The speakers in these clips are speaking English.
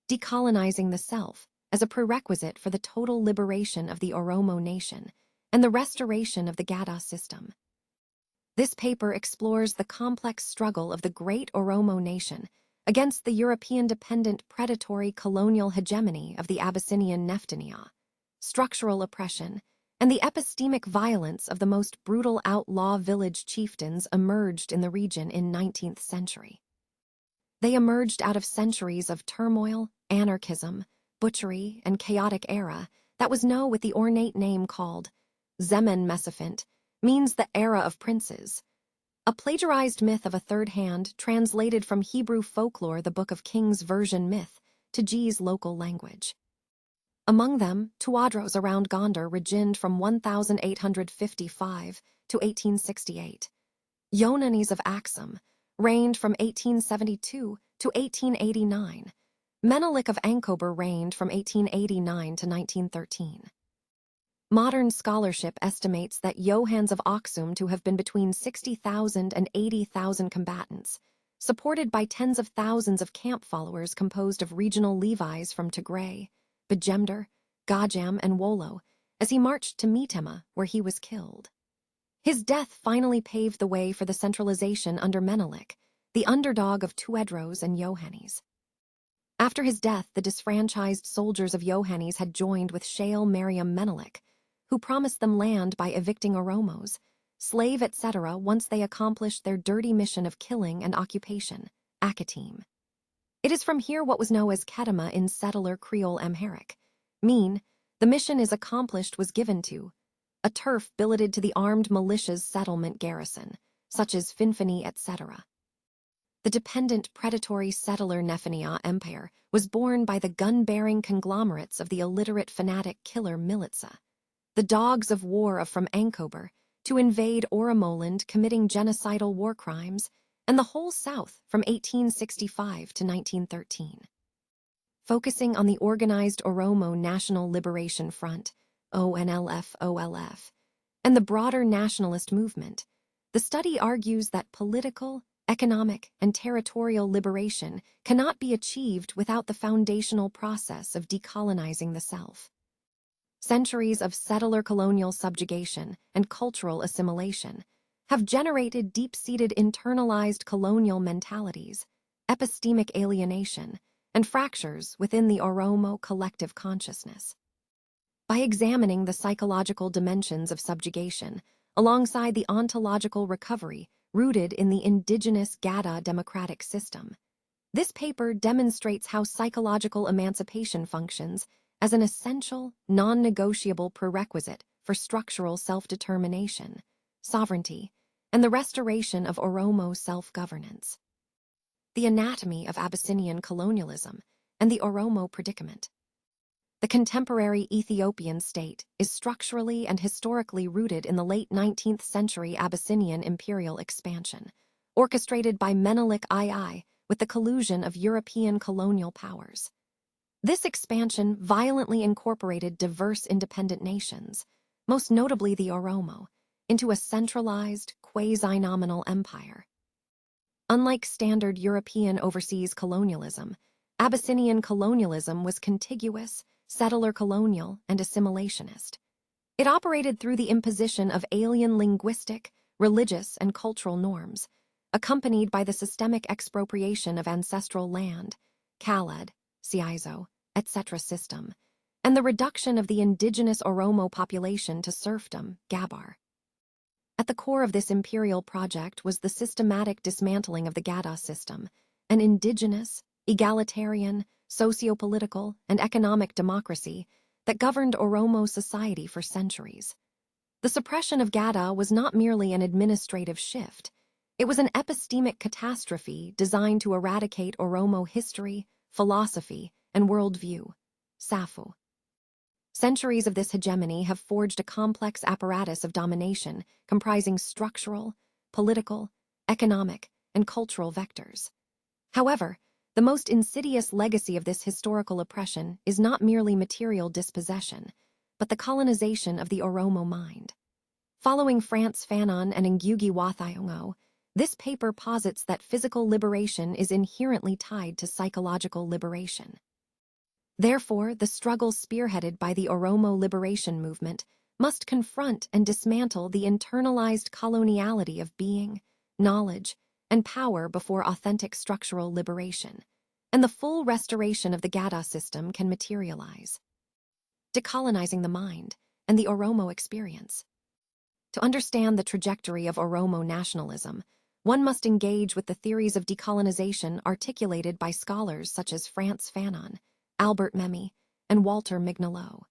Decolonizing the Self as a prerequisite for the total liberation of the Oromo nation and the restoration of the Gadaa system. This paper explores the complex struggle of the great Oromo nation against the European-dependent predatory colonial hegemony of the Abyssinian Empire, structural oppression, and the epistemic violence of the most brutal outlaw village chieftains emerged in the region in 19th century. They emerged out of centuries of turmoil, anarchism, butchery, and chaotic era that was known with the ornate name called 𝐶𝐴𝐴, means the era of princes, a plagiarized myth of a third hand translated from Hebrew folklore, the Book of Kings version myth, to 𝐾's local language. Among them, Tuadros around Gondar regned from 1855 to 1868. Yonanis of Aksum reigned from 1872 to 1889. Menelik of Ankober reigned from 1889 to 1913. Modern scholarship estimates that Johans of Aksum to have been between 60,000 and 80,000 combatants, supported by tens of thousands of camp followers composed of regional Levites from Tigray, Bajemdar, Gajam, and Wollo, as he marched to Metemma, where he was killed. His death finally paved the way for the centralization under Menelik, the underdog of Tuedros and Yohannis. After his death, the disfranchised soldiers of Yohannis had joined with Shael Mariam Menelik, who promised them land by evicting Oromos, slave, etc. once they accomplished their dirty mission of killing and occupation, Akatim. It is from here what was known as Kedema in settler Creole Amharic. Mean, the mission is accomplished was given to a turf billeted to the armed militia's settlement garrison, such as Finfani, etc. The dependent predatory settler Abyssinia Empire was born by the gun-bearing conglomerates of the illiterate fanatic killer militia, the dogs of war from Ankober, to invade Oromoland committing genocidal war crimes, and the whole South from 1865 to 1913. Focusing on the organized Oromo National Liberation Front, ONLF, and the broader nationalist movement, the study argues that political, economic, and territorial liberation cannot be achieved without the foundational process of decolonizing the self. Centuries of settler colonial subjugation and cultural assimilation have generated deep-seated internalized colonial mentalities, epistemic alienation, and fractures within the Oromo collective consciousness. By examining the psychological dimensions of subjugation alongside the ontological recovery rooted in the indigenous Gadaa democratic system, this paper demonstrates how psychological emancipation functions as an essential, non-negotiable prerequisite for structural self-determination, sovereignty, and the restoration of Oromo self-governance. The anatomy of Abyssinian colonialism and the Oromo predicament. The contemporary Ethiopian state is structurally and historically rooted in the late 19th century Abyssinian imperial expansion, orchestrated by Menelik II with the collusion of European colonial powers. This expansion violently incorporated diverse independent nations, most notably the Oromo, into a centralized, quasi-nominal empire. Unlike standard European overseas colonialism, Abyssinian colonialism was contiguous, settler colonial, and assimilationist. It operated through the imposition of alien linguistic, religious, and cultural norms, accompanied by the systemic expropriation of ancestral land, Khaled, Siaizo, etc. system, and the reduction of the indigenous Oromo population to serfdom, Gabar. At the core of this imperial project was the systematic dismantling of the Gadaa system, an indigenous, egalitarian, socio-political, and economic democracy that governed Oromo society for centuries. The suppression of Gadaa was not merely an administrative shift. It was an epistemic catastrophe designed to eradicate Oromo history, philosophy, and worldview, Safu. Centuries of this hegemony have forged a complex apparatus of domination comprising structural, political, economic, and cultural vectors. However, the most insidious legacy of this historical oppression is not merely material dispossession, but the colonization of the Oromo mind. Following Frantz Fanon and 𝐾𝐞𝐜𝐨𝐧𝐢𝐳𝐢𝐬𝐢, this paper posits that physical liberation is inherently tied to psychological liberation. Therefore, the struggle spearheaded by the Oromo liberation movement must confront and dismantle the internalized coloniality of being, knowledge, and power before authentic structural liberation, and the full restoration of the Gadaa system can materialize. Decolonizing the mind and the Oromo experience. To understand the trajectory of Oromo nationalism, one must engage with the theories of decolonization articulated by scholars such as Frantz Fanon, Albert Memmi, and Walter Mignolo.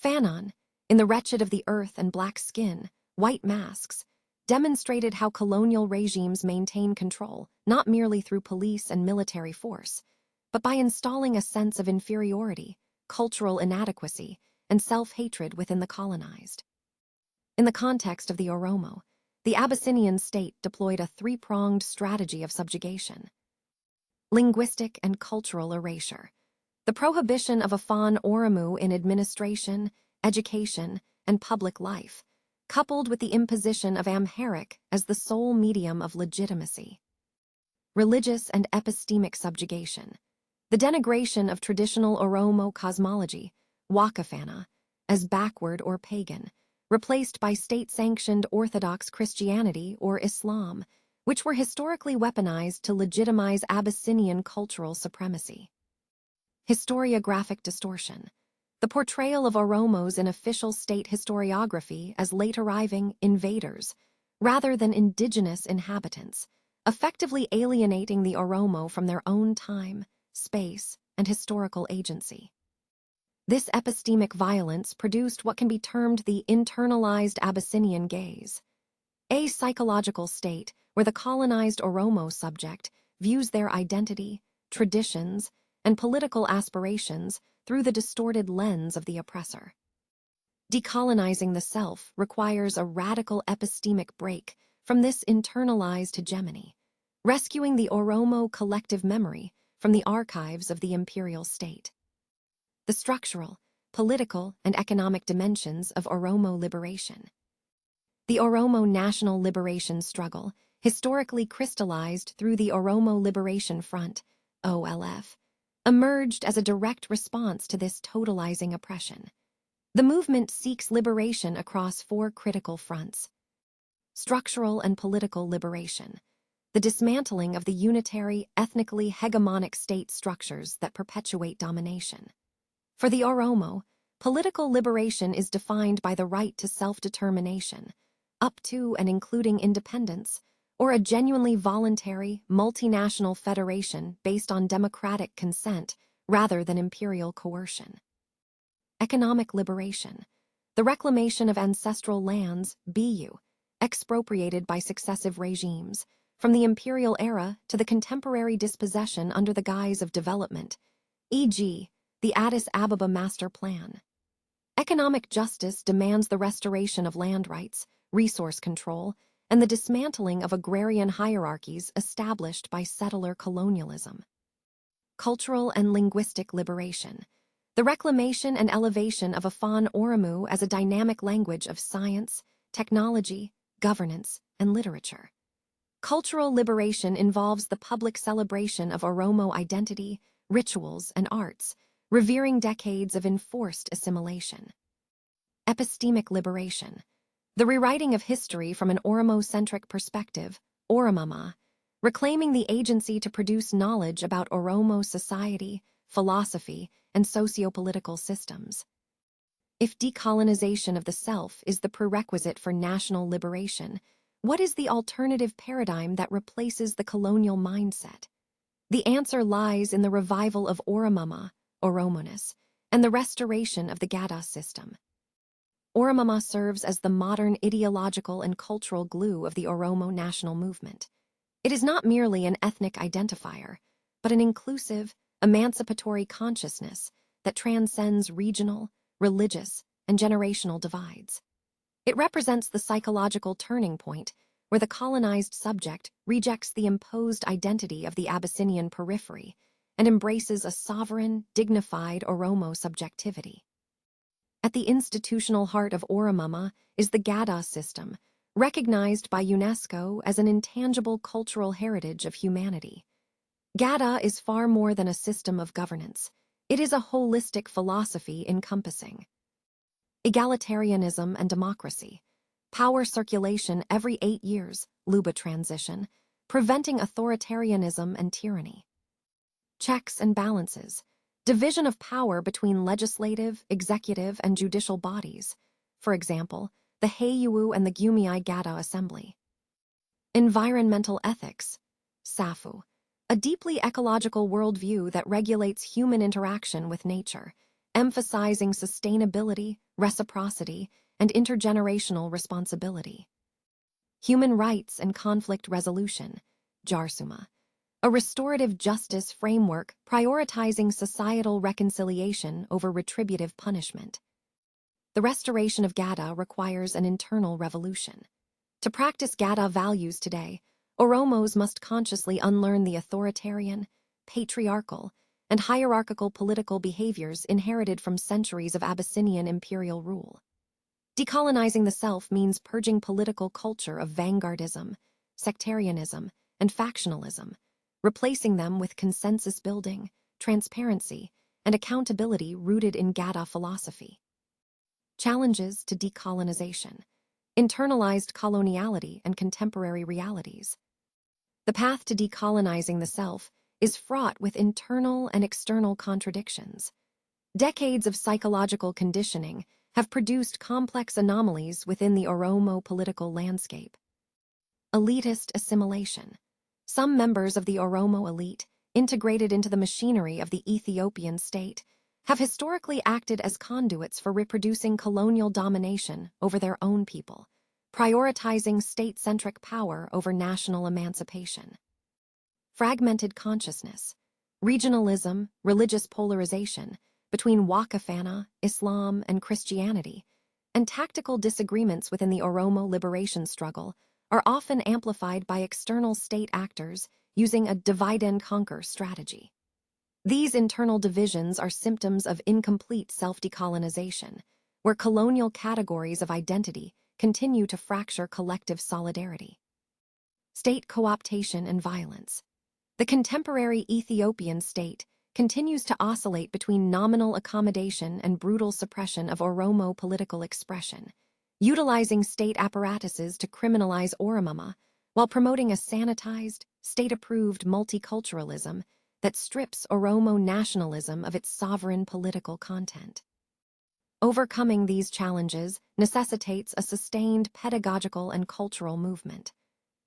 Fanon, in The Wretched of the Earth and Black Skin, White Masks, demonstrated how colonial regimes maintain control not merely through police and military force, but by installing a sense of inferiority, cultural inadequacy, and self-hatred within the colonized. In the context of the Oromo, the Abyssinian state deployed a three-pronged strategy of subjugation. Linguistic and cultural erasure. The prohibition of Afan Oromo in administration, education, and public life, coupled with the imposition of Amharic as the sole medium of legitimacy. Religious and epistemic subjugation. The denigration of traditional Oromo cosmology, Wakafana, as backward or pagan, replaced by state-sanctioned Orthodox Christianity or Islam, which were historically weaponized to legitimize Abyssinian cultural supremacy. Historiographic distortion. The portrayal of Oromos in official state historiography as late-arriving invaders, rather than indigenous inhabitants, effectively alienating the Oromo from their own time, space, and historical agency. This epistemic violence produced what can be termed the internalized Abyssinian gaze, a psychological state where the colonized Oromo subject views their identity, traditions, and political aspirations through the distorted lens of the oppressor. Decolonizing the self requires a radical epistemic break from this internalized hegemony, rescuing the Oromo collective memory from the archives of the imperial state. The structural, political, and economic dimensions of Oromo liberation. The Oromo national liberation struggle, historically crystallized through the Oromo Liberation Front, OLF, emerged as a direct response to this totalizing oppression. The movement seeks liberation across four critical fronts. Structural and political liberation. The dismantling of the unitary, ethnically hegemonic state structures that perpetuate domination. For the Oromo, political liberation is defined by the right to self-determination, up to and including independence, or a genuinely voluntary, multinational federation based on democratic consent rather than imperial coercion. Economic liberation. The reclamation of ancestral lands, BU, expropriated by successive regimes, from the imperial era to the contemporary dispossession under the guise of development, e.g., the Addis Ababa Master Plan. Economic justice demands the restoration of land rights, resource control, and the dismantling of agrarian hierarchies established by settler colonialism. Cultural and linguistic liberation. The reclamation and elevation of Afan Oromo as a dynamic language of science, technology, governance, and literature. Cultural liberation involves the public celebration of Oromo identity, rituals, and arts, revering decades of enforced assimilation. Epistemic liberation. The rewriting of history from an Oromo-centric perspective, Oromama, reclaiming the agency to produce knowledge about Oromo society, philosophy, and socio-political systems. If decolonization of the self is the prerequisite for national liberation, what is the alternative paradigm that replaces the colonial mindset? The answer lies in the revival of Oromama, Oromoness, and the restoration of the Gadaa system. Oromama serves as the modern ideological and cultural glue of the Oromo national movement. It is not merely an ethnic identifier, but an inclusive, emancipatory consciousness that transcends regional, religious, and generational divides. It represents the psychological turning point where the colonized subject rejects the imposed identity of the Abyssinian periphery and embraces a sovereign, dignified Oromo subjectivity. At the institutional heart of Oromama is the Gadaa system, recognized by UNESCO as an intangible cultural heritage of humanity. Gadaa is far more than a system of governance. It is a holistic philosophy encompassing egalitarianism and democracy, power circulation every 8 years, Luba transition, preventing authoritarianism and tyranny, checks and balances, division of power between legislative, executive, and judicial bodies, for example, the 𝐏𝐫𝐻 and the 𝐒𝐞𝐫𝐞 Assembly. Environmental ethics, SAFU, a deeply ecological worldview that regulates human interaction with nature, emphasizing sustainability, reciprocity, and intergenerational responsibility. Human rights and conflict resolution, 𝐒𝐿RSUMA, a restorative justice framework prioritizing societal reconciliation over retributive punishment. The restoration of Gadaa requires an internal revolution. To practice Gadaa values today, Oromos must consciously unlearn the authoritarian, patriarchal, and hierarchical political behaviors inherited from centuries of Abyssinian imperial rule. Decolonizing the self means purging political culture of vanguardism, sectarianism, and factionalism, replacing them with consensus building, transparency, and accountability rooted in Gadaa philosophy. Challenges to decolonization, internalized coloniality and contemporary realities. The path to decolonizing the self is fraught with internal and external contradictions. Decades of psychological conditioning have produced complex anomalies within the Oromo political landscape. Elitist assimilation. Some members of the Oromo elite, integrated into the machinery of the Ethiopian state, have historically acted as conduits for reproducing colonial domination over their own people, prioritizing state-centric power over national emancipation. Fragmented consciousness, regionalism, religious polarization between Wakafana, Islam, and Christianity, and tactical disagreements within the Oromo liberation struggle are often amplified by external state actors using a divide-and-conquer strategy. These internal divisions are symptoms of incomplete self-decolonization, where colonial categories of identity continue to fracture collective solidarity. State co-optation and violence. The contemporary Ethiopian state continues to oscillate between nominal accommodation and brutal suppression of Oromo political expression, utilizing state apparatuses to criminalize Oromama while promoting a sanitized, state-approved multiculturalism that strips Oromo nationalism of its sovereign political content. Overcoming these challenges necessitates a sustained pedagogical and cultural movement.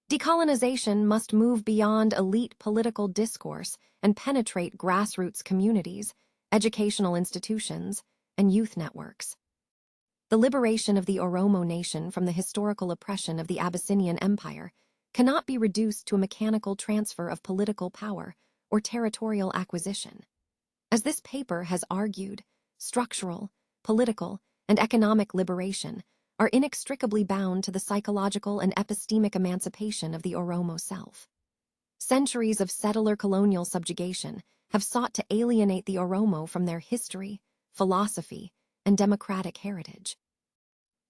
Decolonization must move beyond elite political discourse and penetrate grassroots communities, educational institutions, and youth networks. The liberation of the Oromo nation from the historical oppression of the Abyssinian Empire cannot be reduced to a mechanical transfer of political power or territorial acquisition. As this paper has argued, structural, political, and economic liberation are inextricably bound to the psychological and epistemic emancipation of the Oromo self. Centuries of settler colonial subjugation have sought to alienate the Oromo from their history, philosophy, and democratic heritage.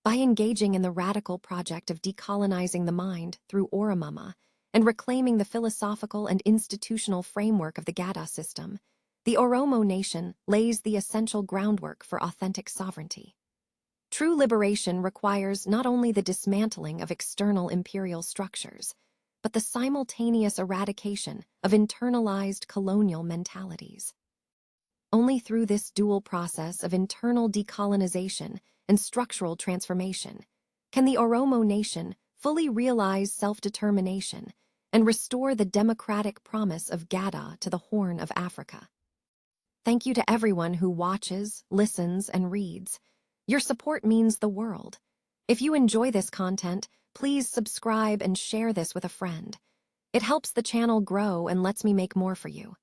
By engaging in the radical project of decolonizing the mind through Oromama and reclaiming the philosophical and institutional framework of the Gadaa system, the Oromo nation lays the essential groundwork for authentic sovereignty. True liberation requires not only the dismantling of external imperial structures, but the simultaneous eradication of internalized colonial mentalities. Only through this dual process of internal decolonization and structural transformation can the Oromo nation fully realize self-determination and restore the democratic promise of Gadaa to the Horn of Africa. Thank you to everyone who watches, listens, and reads. Your support means the world. If you enjoy this content, please subscribe and share this with a friend. It helps the channel grow and lets me make more for you.